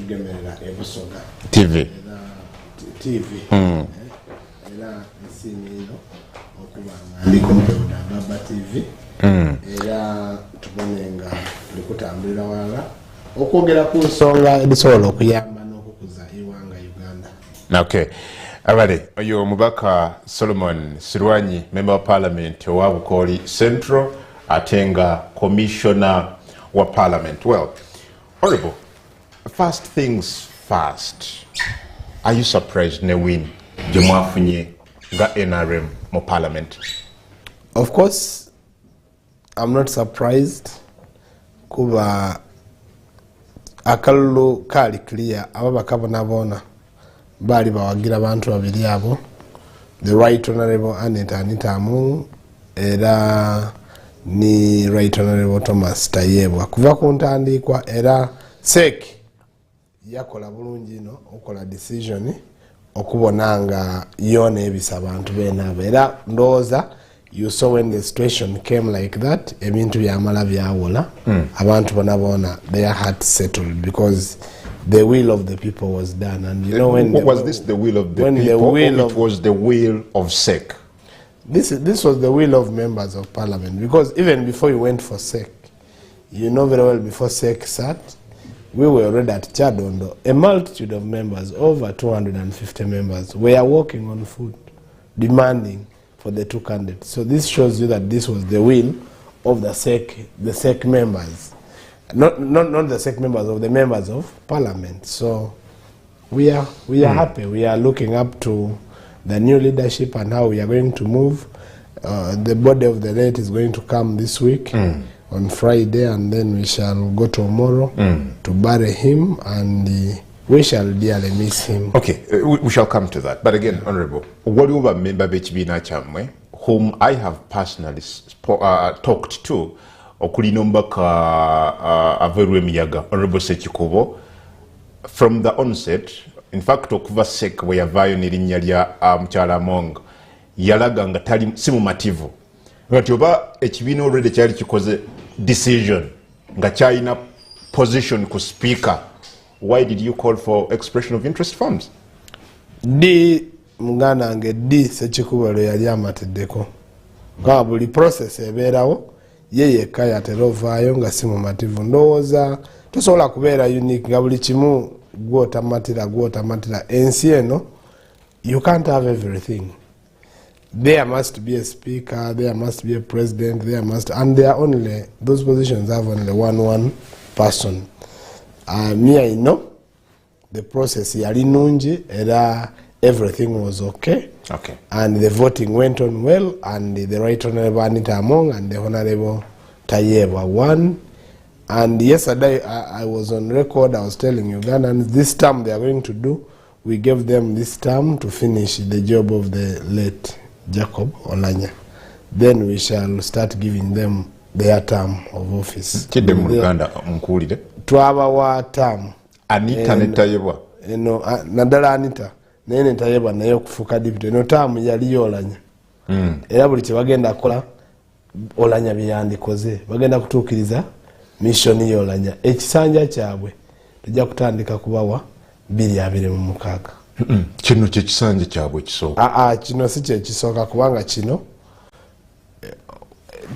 tugemerera ebusoga TV TV era nsiniro okubanga ndi kompeoda Baba TV era tubonenga likutambulira wala okwogera ku nsonga edisobola okuyamba n'okukuza iwanga Uganda. Okay. Alright, oyo mubaka Solomon Silwany, Member of Parliament wa Bukoli Central, atenga Commissioner wa Parliament. Well, Honorable, first things first, are you surprised ne win jemwafunye nga NRM mo Parliament? Of course, I'm not surprised kuba akalulu kali clear ababaka bonabona bali bawagira abantu babiri abo, the Right Honorable Anita Amungu era ni Right Honorable Thomas Tayebwa. Kuva ku ntandikwa era SEC yakola bulungi no okola decision okubonanga yone ebisa abantu benabo era ndoza you saw when the situation came like that ebintu byamala byawola abantu bonabona their heart settled because the will of the people was done. And you know when was this the will of the people, it was the will of SEC? This was the will of members of Parliament, because even before you went for SEC, you know very well before SEC sat, we were already at Chadondo. A multitude of members, over 250 members, were walking on foot, demanding for the two candidates. So this shows you that this was the will of the SEC members. Not the SEC members, of the members of Parliament. So we are happy. We are looking up to the new leadership and how we are going to move. The body of the late is going to come this week on Friday, and then we shall go tomorrow to bury him, and we shall dearly miss him. Okay, we shall come to that. But again, Honorable, what do you remember Bechibina Chamwe, whom I have personally talked to? Okulinombaka Averwe Miyaga, Honorable Sekikubo, from the onset, in fact, okuva SEC we yavayo n'erinnya lya Mukyala Among yalaga nga tali simumativu ngati oba ekibiina already kyali kikoze decision nga kyalina position ku speaker. Why did you call for expression of interest forms? Muganda nge Sekikubo lwe yali amateddeko nga buli process ebeerawo yeye kaya terovaayo nga simumativu. Ndowooza tosobola kubeera unique nga buli kimu gwotamatira ensi eno. You can't have everything. There must be a speaker, there must be a president, and they are only, those positions have only one person. Me, I know the process yali nungi era everything was okay. And the voting went on well, and the Right Honorable Anita Among and the Honorable Tayebwa won. And yesterday I was on record, I was telling Ugandans this term they are going to do, we gave them this term to finish the job of the late Jacob Olanya. Then we shall start giving them their term of office. Twabawa term. Anita ne Tayebwa. Nadala Anita. Nene Tayebwa naye okufuuka deputy. No term yali Olanya. Era buli kye bagenda kola Olanya byandikoze. Bagenda kutuukiriza mission y'Olanya. Ekisanja kyabwe tujja kutandika kubawa 2026. Kino kye kisanja kyabwe kisooka. Kino si kye kisooka kubanga kino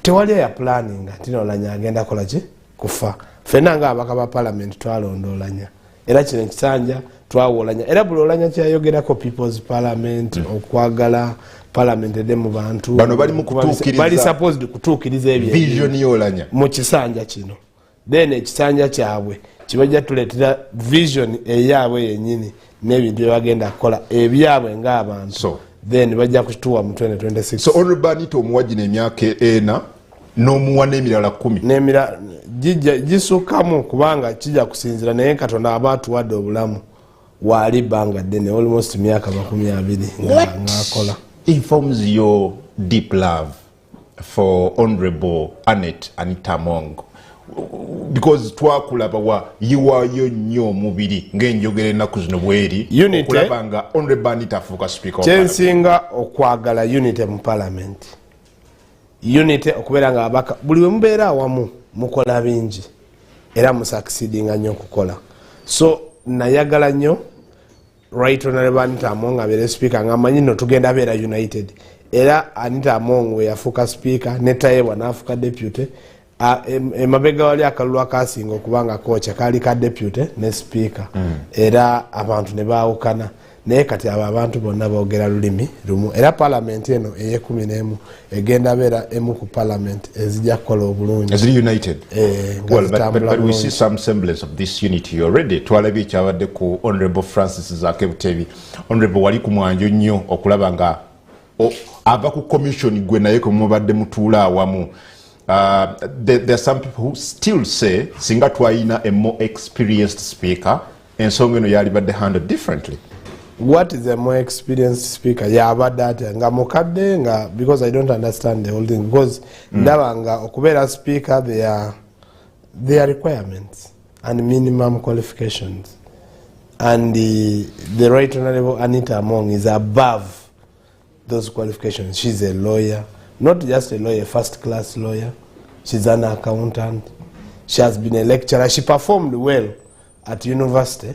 tewali ya planning ati Olanya agenda kola ki kufa. Ffenna nga abaka ba Parliament twalonda Olanya. Era kino ekisanja twawa Olanya. Era buli Olanya kyayogerako People's Parliament okwagala Parliament ede mu bantu. Bano bali mu kutuukiriza. Bali supposed kutuukiriza ebyo. Vision y'Olanya. Mu kisanja kino. Then ekisanja kyabwe kibajja tuleetera vision eyaabwe yennyini n'ebintu bye bagenda kukola ebyabwe ng'abantu. So then bajja kutuwa mu 2026. So Honorable Anita omuwaji n'emyaka 4 n'omuwa n'emirala 10. N'emirala gisukkamu kubanga kijja kusinzira naye Katonda aba atuwadde obulamu waali bbanga ddene almost myaka 20 ng'akola. Informs your deep love for Honorable Anita Among. Because twakulaba wa yiwayo nnyo mubiri ng'enjogera ennaku zino bweri okulaba nga Honorable Anita afuuka speaker of Parliament. Kyensinga okwagala unity mu Parliament. Unity okubeera nga abaka buli we mubeera awamu mukola bingi era musucceedinga nnyo okukola. So nayagala nnyo right honorable Anita Among abeere speaker ng'amanyi nno tugenda abeera united era Anita Among we yafuuka speaker ne Tayeebwa n'afuuka deputy emabega wali akalulu akasinga okubanga kocha kaali ka deputy ne speaker era abantu ne baawukana naye kati abo abantu bonna boogera lulimi lumu era parliament eno eye-11 egenda abeera emu ku parliament ezijja kukola obulungi as united well but we see some semblance of this unity already twalabye ekyabadde ku honorable Francis Zakebutebi honorable wali ku mwanjo nnyo okulaba nga ava ku commission gwe naye ko mubadde mutuula awamu. There are some people who still say singa twayina a more experienced speaker ensonga eno yalibadde handled differently. What is a more experienced speaker? Yabadde ate nga mukadde nga because I don't understand the whole thing because ndaba nga okubeera speaker there are requirements and minimum qualifications and the right honorable Anita Among is above those qualifications. She's a lawyer, not just a lawyer, first class lawyer. She's an accountant. She has been a lecturer. She performed well at university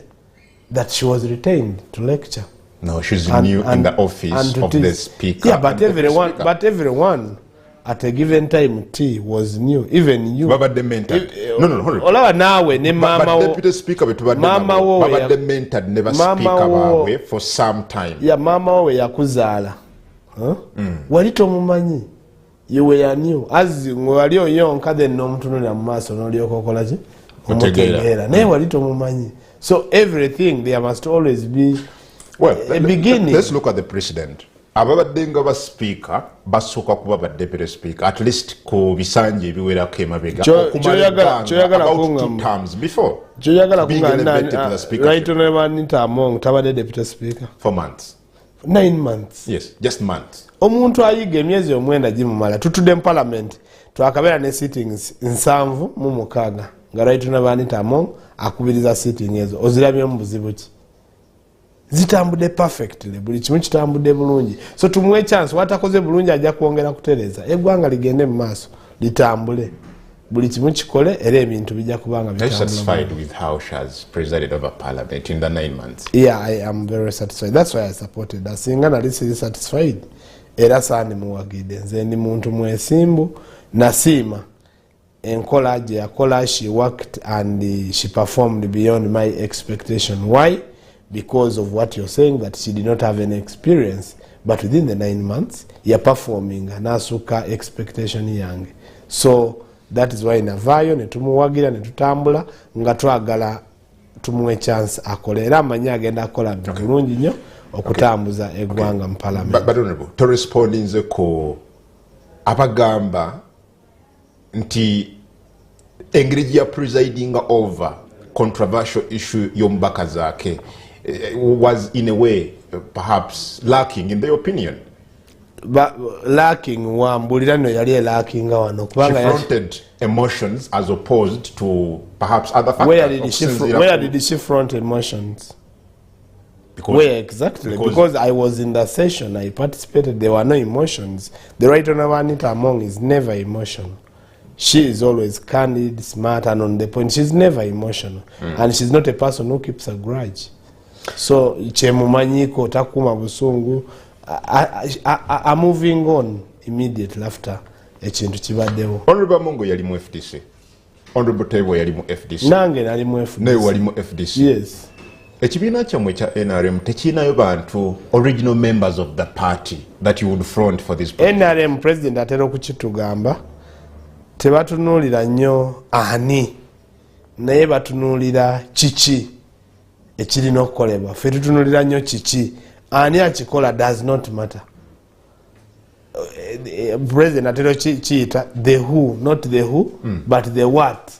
that she was retained to lecture. No, she's new in the office of the speaker. Yeah, but everyone at a given time was new, even you. Baba de mentored. No, hold on. Olawa nawe ne mama but deputy speaker Baba de mentored never speak about way for some time. Yeah, mama we yakuzaala. Wali tomumanyi. You were new. As wali oyonka then nomutunulira mu maaso n'olyoka okola ki? Omutegeera. Naye wali tomumanyi. So everything there must always be a beginning. Let's look at the precedent. Ababadde nga ba speaker basooka kuba ba deputy speaker at least ku bisanje ebiwerako emabega choyagala about 2 terms before. Choyagala kunga right honorable Anita Among tabadde deputy speaker 4 months. 9 months. Yes, just months. Omuntu ayiga emyezi omwenda gimumala tutudde mu parliament twakabeera ne sittings 7 mu 6 nga right honorable Anita Among akubiriza sitting ezo ozirabye mu buzibu ki zitambudde perfectly buli kimu kitambudde bulungi so tumuwe chance watakoze bulungi ajja kuongera kutereza eggwanga ligende mu maaso litambule buli kimu kikole era ebintu bijja kubanga bitambula. Are you satisfied with how she has presided over parliament in the 9 months? Yeah, I am very satisfied. That's why I supported her. Singa nali satisfied era saani muwagidde nze ndi muntu mwesimbu nasiima enkola gye yakola. She worked and she performed beyond my expectation. Why? Because of what you're saying that she did not have any experience, but within the 9 months you're performing nasuka expectation yange. So that is why navayo netumuwagira netutambula nga twagala tumuwe chance akole era amanyi agenda akola bulungi nnyo okutambuza eggwanga mu parliament. But honorable, to respond nze ko abagamba nti engeri ya presiding over controversial issue y'omubaka zaake was in a way perhaps lacking in their opinion. But lacking wambulira no yali lacking wano kubanga she fronted emotions as opposed to perhaps other factors. Where did she front emotions? Where exactly? Because I was in the session, I participated, there were no emotions. The right honorable Anita Among is never emotional. She is always candid, smart and on the point. She's never emotional. And she's not a person who keeps a grudge. So chemumanyiko takuma busungu are moving on immediately after ekintu kibaddewo. Honorable Mongo yali mu FDC. Honorable Tebo yali mu FDC. Nange nali mu FDC. Ne wali mu FDC. Yes. Ekibiina kyammwe kya NRM tekinayo bantu original members of the party that you would front for this position. NRM president atera okukitugamba tebatunuulira nnyo ani naye batunuulira kiki ekirina okukolebwa. Ffe tutunuulira nnyo kiki ani akikola does not matter. President atera kiyita the who, not the who but the what.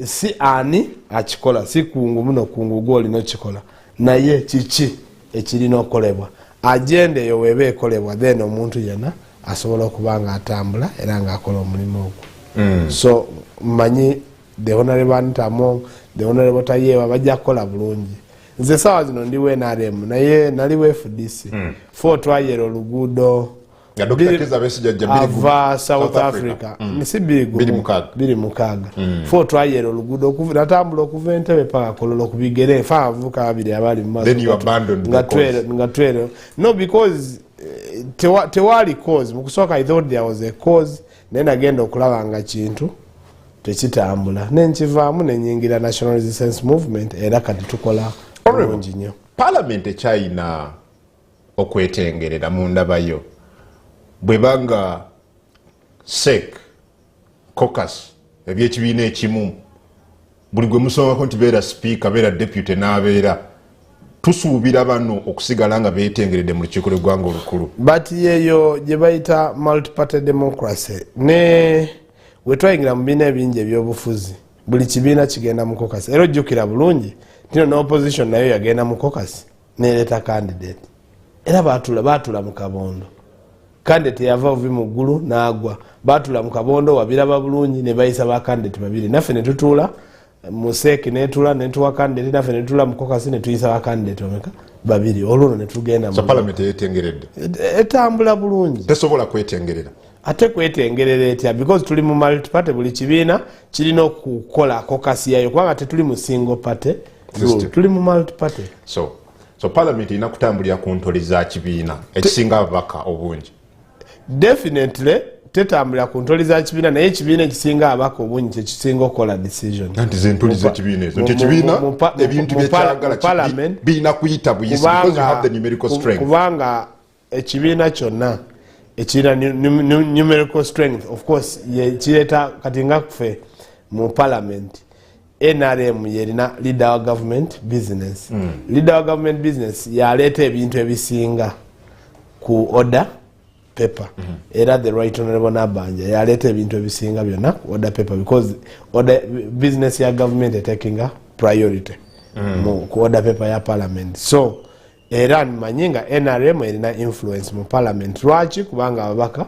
Si ani akikola si kungu muno kungu goli no kikola naye kiki ekirina okukolebwa. Agenda eyo weba ekolebwa then omuntu yena asobola okubanga atambula era nga akola omulimu ogwo. So manyi the honorable Anita Among, the honorable Tayeebwa bajja kukola bulungi. Nze sawa zino ndi NRM naye nali FDC. Fo twayera oluguudo ava South Africa nisi biri mukaga fo twayero oluguudo natambula okuva Entebbe paka Kololo kubigere fa avuka abiri abali mu maaso then you abandoned nga twero no because tewali cause mukusooka I thought there was a cause then agenda okulaba nga kintu tekitambula nenkivaamu nenyingira National Resistance Movement era kati tukola bulungi nnyo. Parliament ekyayina okwetengerera mu ndabayo bwebanga SEC caucus ebyekibiina ekimu buli gwe musomako nti beera speaker beera deputy n'abeera tusuubira bano okusigala nga beetengeredde mu lukiiko lw'eggwanga olukulu but yeyo gye bayita multi-party democracy ne wetwayingira mu biina ebingi ebyobufuzi buli kibiina kigenda mu caucus era ojjukira bulungi tino n'opposition nayo yagenda mu caucus nereeta candidate era baatula mu kabondo candidate yava ovi mu ggulu n'agwa baatula mu kabondo wabiraba bulungi ne bayisa ba candidate babiri naffe ne tutuula mu SEC netuula netuwa candidate naffe ne tutuula mu caucus ne tuyisa ba candidate omeka babiri olwono ne tugenda mu parliament yetengeredde etambula bulungi tesobola kwetengerera ate kwetengerera etya because tuli mu multi party buli kibiina kirina okukola caucus yayo kubanga tetuli mu single party tuli mu multi party so parliament ina kutambulira ku ntoli za kibiina ekisinga ababaka obungi definitely tetambulira ku ntoli za kibiina naye ekibiina ekisinga ababaka obungi kyekisinga okukola decision anti zentoli za kibiina ezo nti ekibiina ebintu byekyagala biina kuyita buyisi because you have the numerical strength kubanga ekibiina kyonna ekira numerical strength of course kireta katinga kufe mu parliament NRM yerina leader wa government business leader wa government business yaleta ebintu ebisinga ku order paper era the right honorable Nabanja yaleta ebintu ebisinga byonna ku order paper because order business ya government taking a priority ku order paper ya parliament so era manyinga NRM erina influence mu parliament lwaki kubanga ababaka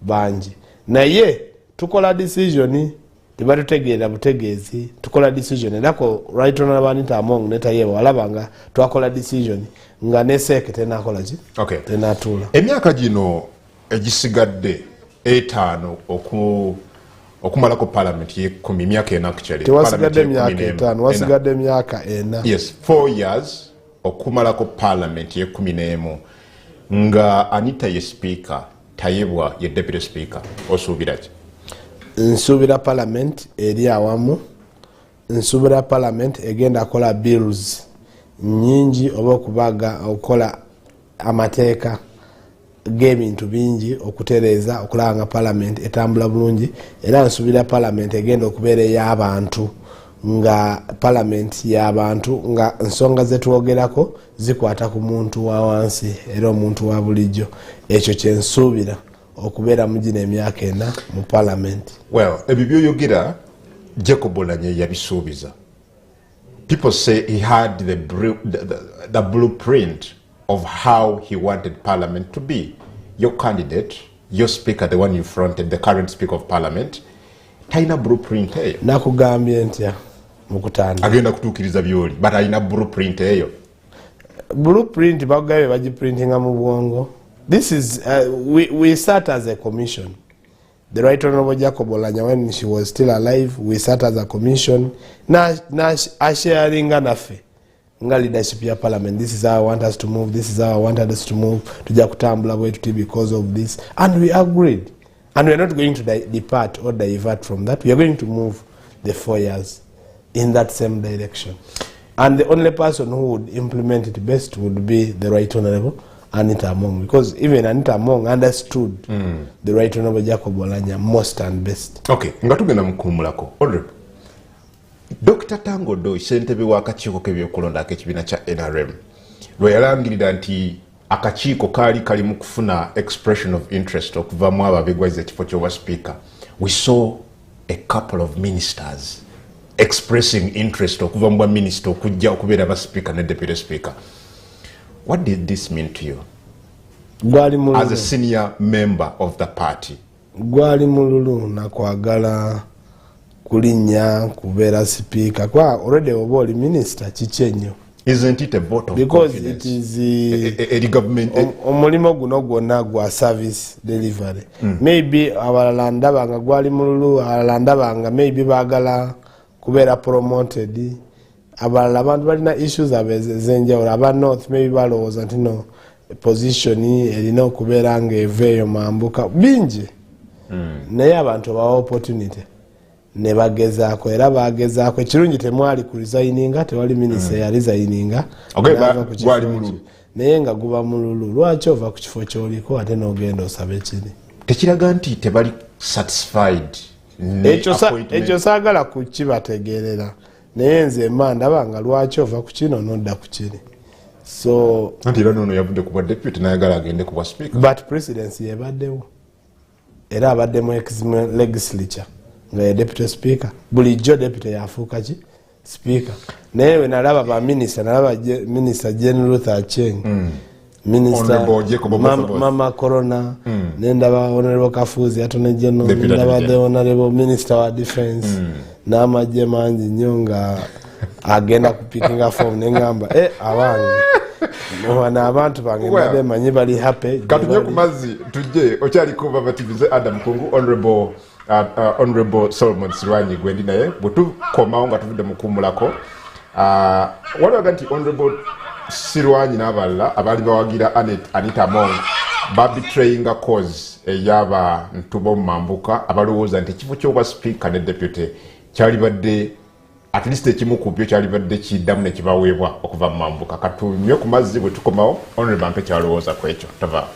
bangi naye tukola decision tebatutegeera butegeezi tukola decision erako right honorable Anita Among netayewa walabanga twakola decision nga ne SEC tenakola ki tenatuula emyaka gino egisigadde 5 okumalako parliament ye10 myaka ena actually tewasigadde emyaka 5 wasigadde emyaka 4 yes 4 years okumalako parliament ye11 nga Anita ye speaker tayebwa ye deputy speaker osuubira ki nsuubira parliament eri awamu nsuubira parliament egenda akola bills nyingi oba okubaga okukola amateeka g'ebintu bingi okutereeza okulanga parliament etambula bulungi era nsuubira parliament egenda okubeera ey'abantu nga parliament y'abantu nga nsonga zetwogerako zikwata ku muntu wa wansi era omuntu wa bulijjo ekyo kyensuubira okubeera mu gino emyaka 4 mu parliament well ebyo byoyogera Jacob Oulanyah yabisuubiza people say he had the blueprint of how he wanted parliament to be your candidate your speaker the one you fronted the current speaker of parliament taina blueprint eyo nakugambye ntya mukutandika agenda kutuukiriza byoli but alina blueprint eyo blueprint bagabe bagiprintinga mu bwongo. This is we sat as a commission. The Right Honorable Jacob Oulanyah, when she was still alive, we sat as a commission na sharing nafe nga leadership ya parliament. This is how I want us to move, this is how I wanted us to move, tuja kutambula bwetuti because of this, and we agreed, and we are not going to depart or divert from that. We are going to move the 4 years in that same direction, and the only person who would implement it best would be the Right Honorable Anita Among, because even Anita Among understood the Right Honorable Jacob Oulanyah most and best. Okay, ngatugenda mukumulako. Honorable Dr. Tango Doi, ssentebe w'akakiiko k'ebyokulonda ak'ekibiina kya NRM, lwe yalangirira nti akakiiko kaali kali mu kufuna expression of interest okuva mu abo abegwayiza ekifo ky'obwa speaker. We saw a couple of ministers expressing interest okuva mu bwa minister okujja okubeera ba speaker ne deputy speaker. What did this mean to you as a senior member of the party? Gwali mululu na kwagala kulinya kubeera speaker kwa already oba oli minister kikyenyo. Isn't it a vote of because confidence? It is a government omulimo guno gwonna gwa service delivery. Maybe abalala ndabanga gwali mululu, abalala ndabanga maybe bagala kubeera promoted. Abalala abantu balina issues abezenjawulo. Aba north maybe balowooza nti no position erina okubeera ng'eveeyo mambuka bingi. Naye abantu bawa opportunity ne bagezaako era bagezaako ekirungi temwali ku resigninga tewali minisita ya resigninga gwali mululu naye nga guba mululu lwaki ova ku kifo kyoliko ate n'ogenda osaba ekiri tekiraga nti tebali satisfied ekyo saagala kukibategeerera naye nze mba ndaba lwaki ova ku kino n'odda ku kiri so anti era noono yavudde ku bwa deputy n'ayagala agende ku bwa speaker but presidency yebaddewo era abaddemu legislature nga deputy speaker bulijjo deputy yafuuka ki speaker naye we nalaba ba minister nalaba minister Jane Ruth Acheng minister mama corona nendaba honorable Kafuzi atone general nendaba the honorable minister wa defense n'amagye mangi nnyo nga agenda kupikinga form nengamba abange mwana abantu bange mbadde manyi bali happy katunye ku mazzi tujje okyaliko babativize Adam Kungu Honorable Solomon Silwany gwendi naye bwetukomawo nga tuvudde mukuumulako waliwo nti Honorable Silwany n'abalala abaali bawagira Anita Mong babetrayinga cause ey'abantu b'omu mambuka abalowooza nti ekifo ky'obwa speaker ne deputy kyali badde at least ekimu ku byo kyali badde kiddamu ne kibaweebwa okuva mu mambuka katunywe ku mazzi bwe tukomawo Honorable Mpe kyalowooza ku ekyo tava